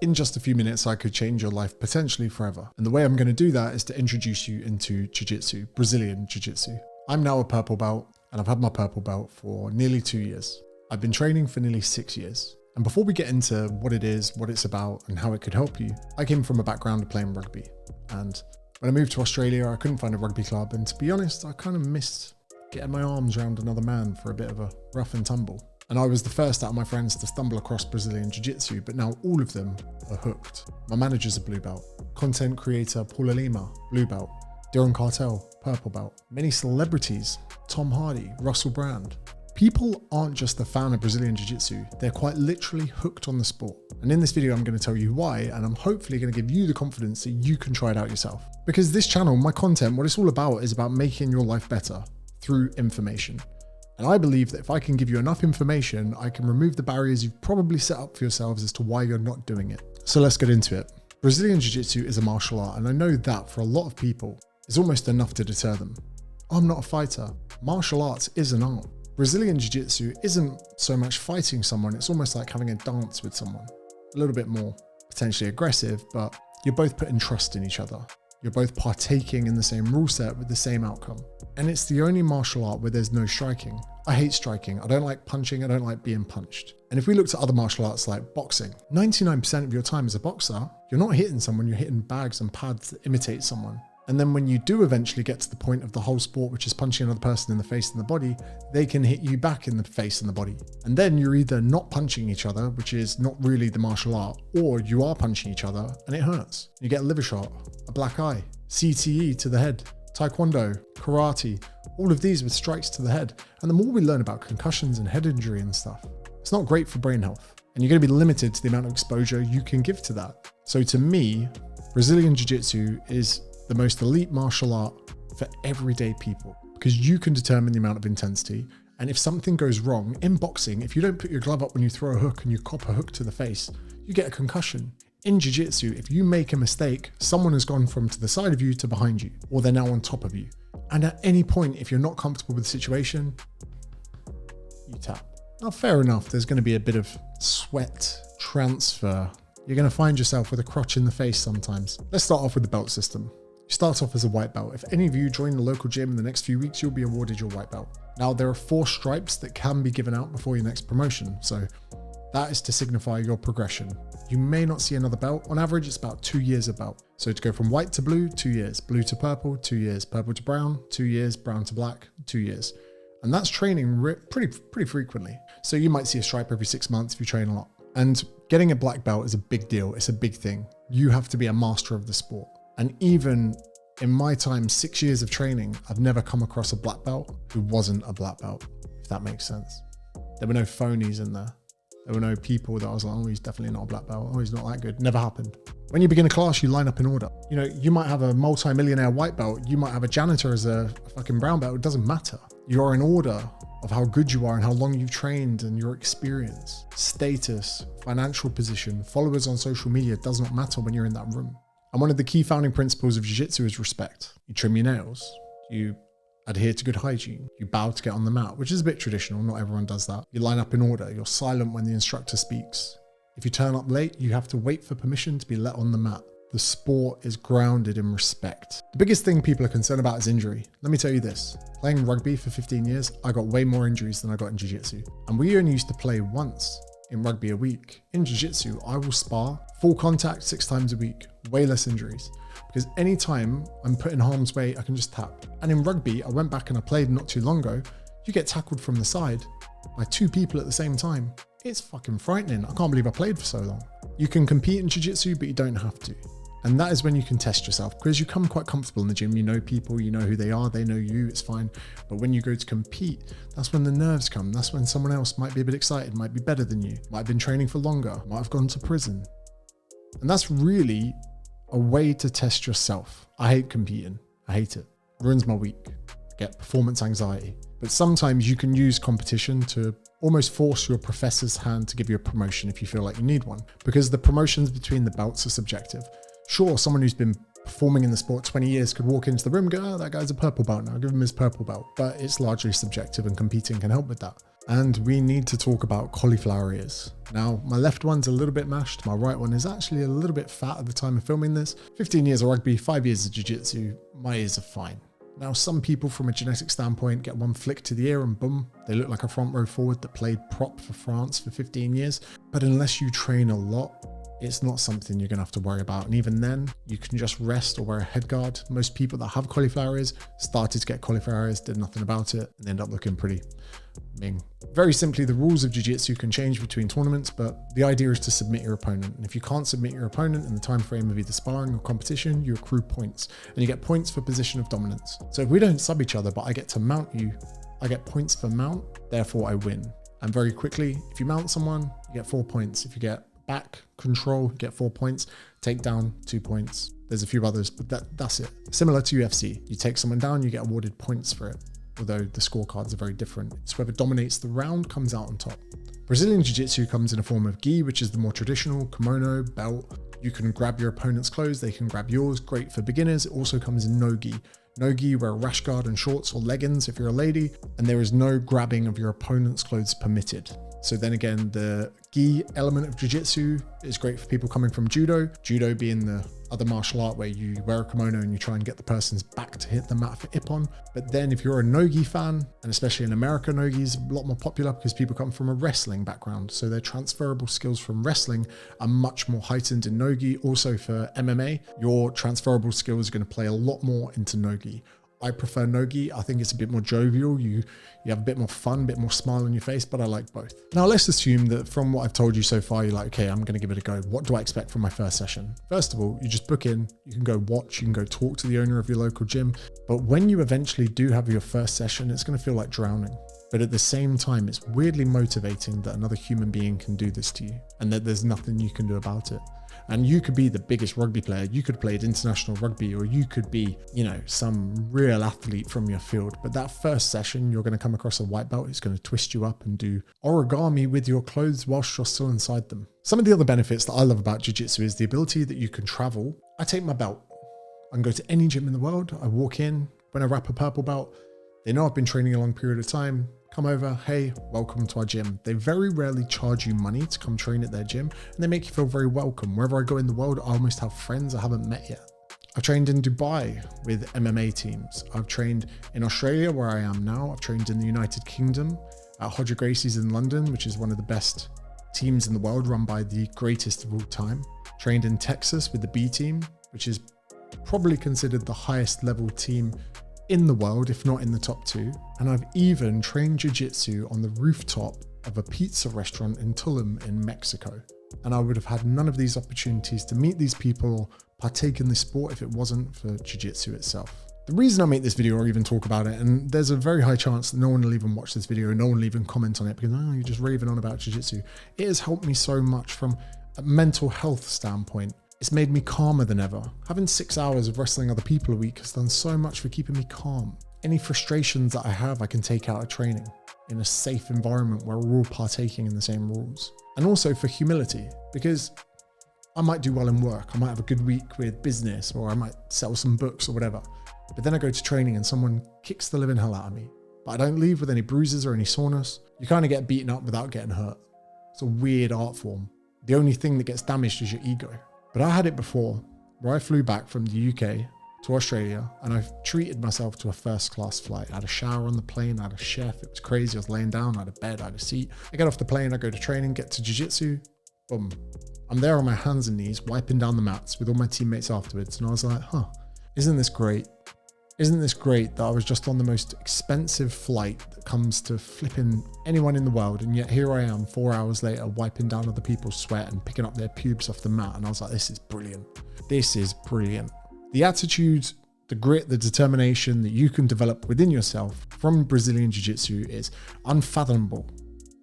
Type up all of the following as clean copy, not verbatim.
In just a few minutes, I could change your life potentially forever. And the way I'm going to do that is to introduce you into Jiu-Jitsu, Brazilian Jiu-Jitsu. I'm now a purple belt, and I've had my purple belt for nearly 2 years. I've been training for nearly 6 years. And before we get into what it is, what it's about, and how it could help you, I came from a background of playing rugby. And when I moved to Australia, I couldn't find a rugby club. And to be honest, I kind of missed getting my arms around another man for a bit of a rough and tumble. And I was the first out of my friends to stumble across Brazilian Jiu-Jitsu, but now all of them are hooked. My manager's a blue belt. Content creator Paula Lima, blue belt. Darren Cartel, purple belt. Many celebrities, Tom Hardy, Russell Brand. People aren't just a fan of Brazilian Jiu-Jitsu, they're quite literally hooked on the sport. And in this video, I'm going to tell you why, and I'm hopefully going to give you the confidence that you can try it out yourself. Because this channel, my content, what it's all about is about making your life better through information. And I believe that if I can give you enough information, I can remove the barriers you've probably set up for yourselves as to why you're not doing it. So let's get into it. Brazilian Jiu-Jitsu is a martial art, and I know that for a lot of people, is almost enough to deter them. I'm not a fighter. Martial arts is an art. Brazilian Jiu-Jitsu isn't so much fighting someone, it's almost like having a dance with someone. A little bit more potentially aggressive, but you're both putting trust in each other. You're both partaking in the same rule set with the same outcome. And it's the only martial art where there's no striking. I hate striking. I don't like punching. I don't like being punched. And if we looked at other martial arts like boxing, 99% of your time as a boxer, you're not hitting someone, you're hitting bags and pads that imitate someone. And then when you do eventually get to the point of the whole sport, which is punching another person in the face and the body, they can hit you back in the face and the body. And then you're either not punching each other, which is not really the martial art, or you are punching each other and it hurts. You get a liver shot, a black eye, CTE to the head, taekwondo, karate, all of these with strikes to the head. And the more we learn about concussions and head injury and stuff, it's not great for brain health. And you're going to be limited to the amount of exposure you can give to that. So to me, Brazilian Jiu-Jitsu is the most elite martial art for everyday people, because you can determine the amount of intensity. And if something goes wrong in boxing, if you don't put your glove up when you throw a hook and you cop a hook to the face, you get a concussion. In Jiu-Jitsu, if you make a mistake, someone has gone from to the side of you to behind you, or they're now on top of you. And at any point, if you're not comfortable with the situation, you tap. Now, fair enough, there's going to be a bit of sweat transfer. You're going to find yourself with a crotch in the face sometimes. Let's start off with the belt system. You start off as a white belt. If any of you join the local gym in the next few weeks, you'll be awarded your white belt. Now, there are 4 stripes that can be given out before your next promotion. So that is to signify your progression. You may not see another belt. On average, it's about 2 years a belt. So to go from white to blue, 2 years. Blue to purple, 2 years. Purple to brown, 2 years. Brown to black, 2 years. And that's training pretty frequently. So you might see a stripe every 6 months if you train a lot. And getting a black belt is a big deal. It's a big thing. You have to be a master of the sport. And even in my time, 6 years of training, I've never come across a black belt who wasn't a black belt, if that makes sense. There were no phonies in there. There were no people that I was like, oh, he's definitely not a black belt. Oh, he's not that good. Never happened. When you begin a class, you line up in order. You know, you might have a multi-millionaire white belt. You might have a janitor as a fucking brown belt. It doesn't matter. You're in order of how good you are and how long you've trained and your experience, status, financial position, followers on social media does not matter when you're in that room. And one of the key founding principles of Jiu-Jitsu is respect. You trim your nails, you adhere to good hygiene, you bow to get on the mat, which is a bit traditional, not everyone does that. You line up in order, you're silent when the instructor speaks. If you turn up late, you have to wait for permission to be let on the mat. The sport is grounded in respect. The biggest thing people are concerned about is injury. Let me tell you this, playing rugby for 15 years, I got way more injuries than I got in Jiu-Jitsu. And we only used to play once in rugby a week. In Jiu-Jitsu, I will spar full contact 6 times a week, way less injuries. Because anytime I'm put in harm's way, I can just tap. And in rugby, I went back and I played not too long ago. You get tackled from the side by 2 people at the same time. It's fucking frightening. I can't believe I played for so long. You can compete in Jiu-Jitsu, but you don't have to. And that is when you can test yourself, because you come quite comfortable in the gym. You know people, you know who they are, they know you, it's fine. But when you go to compete, that's when the nerves come. That's when someone else might be a bit excited, might be better than you, might have been training for longer, might have gone to prison. And that's really a way to test yourself. I hate competing. I hate it. Ruins my week. I get performance anxiety. But sometimes you can use competition to almost force your professor's hand to give you a promotion if you feel like you need one, because the promotions between the belts are subjective. Sure, someone who's been performing in the sport 20 years could walk into the room and go, oh, that guy's a purple belt now, give him his purple belt. But it's largely subjective and competing can help with that. And we need to talk about cauliflower ears. Now, my left one's a little bit mashed. My right one is actually a little bit fat at the time of filming this. 15 years of rugby, 5 years of jiu-jitsu, my ears are fine. Now, some people from a genetic standpoint get one flick to the ear and boom, they look like a front row forward that played prop for France for 15 years. But unless you train a lot, it's not something you're gonna have to worry about. And even then, you can just rest or wear a head guard. Most people that have cauliflower ears started to get cauliflower ears, did nothing about it, and end up looking pretty ming. Very simply, the rules of jiu-jitsu can change between tournaments, but the idea is to submit your opponent. And if you can't submit your opponent in the time frame of either sparring or competition, you accrue points, and you get points for position of dominance. So if we don't sub each other, but I get to mount you, I get points for mount, therefore I win. And very quickly, if you mount someone, you get 4 points. If you get back control, you get 4 points. Take down, 2 points. There's a few others, but that's it. Similar to UFC, you take someone down, you get awarded points for it. Although the scorecards are very different. It's whoever dominates the round comes out on top. Brazilian Jiu-Jitsu comes in a form of gi, which is the more traditional, kimono, belt. You can grab your opponent's clothes, they can grab yours, great for beginners. It also comes in no gi. No gi, you wear a rash guard and shorts or leggings if you're a lady, and there is no grabbing of your opponent's clothes permitted. So then again, the gi element of jiu-jitsu is great for people coming from judo. Judo being the other martial art where you wear a kimono and you try and get the person's back to hit the mat for ippon. But then if you're a no-gi fan, and especially in America, no-gi is a lot more popular because people come from a wrestling background. So their transferable skills from wrestling are much more heightened in no-gi. Also for MMA, your transferable skills are going to play a lot more into no-gi. I prefer no-gi. I think it's a bit more jovial. You have a bit more fun, a bit more smile on your face, but I like both. Now let's assume that from what I've told you so far, you're like, okay, I'm going to give it a go. What do I expect from my first session? First of all, you just book in, you can go watch, you can go talk to the owner of your local gym. But when you eventually do have your first session, it's going to feel like drowning. But at the same time, it's weirdly motivating that another human being can do this to you and that there's nothing you can do about it. And you could be the biggest rugby player, you could have played international rugby, or you could be, some real athlete from your field. But that first session, you're going to come across a white belt who's going to twist you up and do origami with your clothes whilst you're still inside them. Some of the other benefits that I love about jiu-jitsu is the ability that you can travel. I take my belt. I can go to any gym in the world. I walk in, when I wrap a purple belt, they know I've been training a long period of time. Come over, hey, welcome to our gym. They very rarely charge you money to come train at their gym, and they make you feel very welcome. Wherever I go in the world, I almost have friends I haven't met yet. I've trained in Dubai with MMA teams. I've trained in Australia, where I am now. I've trained in the United Kingdom at Hodger Gracie's in London, which is one of the best teams in the world, run by the greatest of all time. Trained in Texas with the B team, which is probably considered the highest level team in the world, if not in the top 2. And I've even trained jiu-jitsu on the rooftop of a pizza restaurant in Tulum in Mexico. And I would have had none of these opportunities to meet these people or partake in this sport if it wasn't for jiu-jitsu itself. The reason I make this video or even talk about it, and there's a very high chance that no one will even watch this video, no one will even comment on it because, you're just raving on about jiu-jitsu. It has helped me so much from a mental health standpoint. It's made me calmer than ever. Having 6 hours of wrestling other people a week has done so much for keeping me calm. Any frustrations that I have, I can take out of training in a safe environment where we're all partaking in the same rules. And also for humility, because I might do well in work. I might have a good week with business, or I might sell some books or whatever. But then I go to training and someone kicks the living hell out of me. But I don't leave with any bruises or any soreness. You kind of get beaten up without getting hurt. It's a weird art form. The only thing that gets damaged is your ego. But I had it before, where I flew back from the UK to Australia and I treated myself to a first class flight. I had a shower on the plane, I had a chef, it was crazy. I was laying down, I had a bed, I had a seat. I get off the plane, I go to training, get to jiu-jitsu, boom. I'm there on my hands and knees, wiping down the mats with all my teammates afterwards. And I was like, isn't this great? Isn't this great that I was just on the most expensive flight that comes to flipping anyone in the world, and yet here I am 4 hours later wiping down other people's sweat and picking up their pubes off the mat, and I was like, this is brilliant. This is brilliant. The attitude, the grit, the determination that you can develop within yourself from Brazilian Jiu-Jitsu is unfathomable.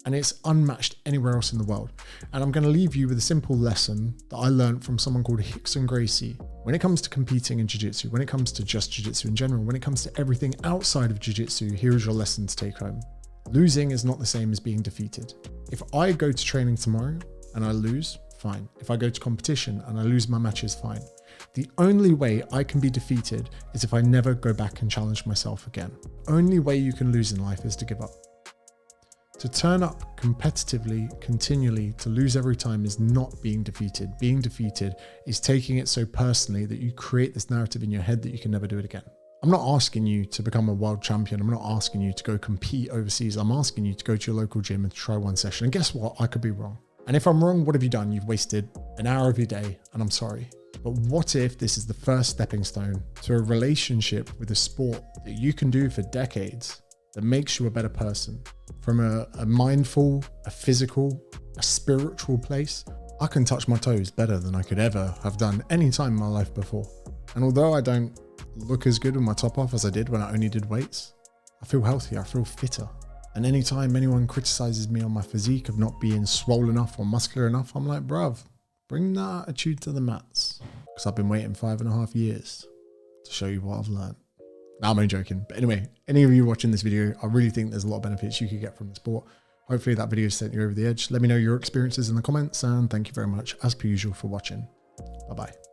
And it's unmatched anywhere else in the world. And I'm going to leave you with a simple lesson that I learned from someone called Rickson Gracie. When it comes to competing in jiu-jitsu, when it comes to just jiu-jitsu in general, when it comes to everything outside of jiu-jitsu, here is your lesson to take home. Losing is not the same as being defeated. If I go to training tomorrow and I lose, fine. If I go to competition and I lose my matches, fine. The only way I can be defeated is if I never go back and challenge myself again. Only way you can lose in life is to give up. To turn up competitively, continually, to lose every time is not being defeated. Being defeated is taking it so personally that you create this narrative in your head that you can never do it again. I'm not asking you to become a world champion. I'm not asking you to go compete overseas. I'm asking you to go to your local gym and try one session. And guess what? I could be wrong. And if I'm wrong, what have you done? You've wasted an hour of your day, and I'm sorry. But what if this is the first stepping stone to a relationship with a sport that you can do for decades that makes you a better person? From a mindful, a physical, a spiritual place, I can touch my toes better than I could ever have done any time in my life before. And although I don't look as good with my top off as I did when I only did weights, I feel healthier, I feel fitter. And anytime anyone criticizes me on my physique of not being swole enough or muscular enough, I'm like, bruv, bring that attitude to the mats. Because I've been waiting 5.5 years to show you what I've learned. Now I'm only joking. But anyway, any of you watching this video, I really think there's a lot of benefits you could get from the sport. Hopefully that video sent you over the edge. Let me know your experiences in the comments, and thank you very much as per usual for watching. Bye-bye.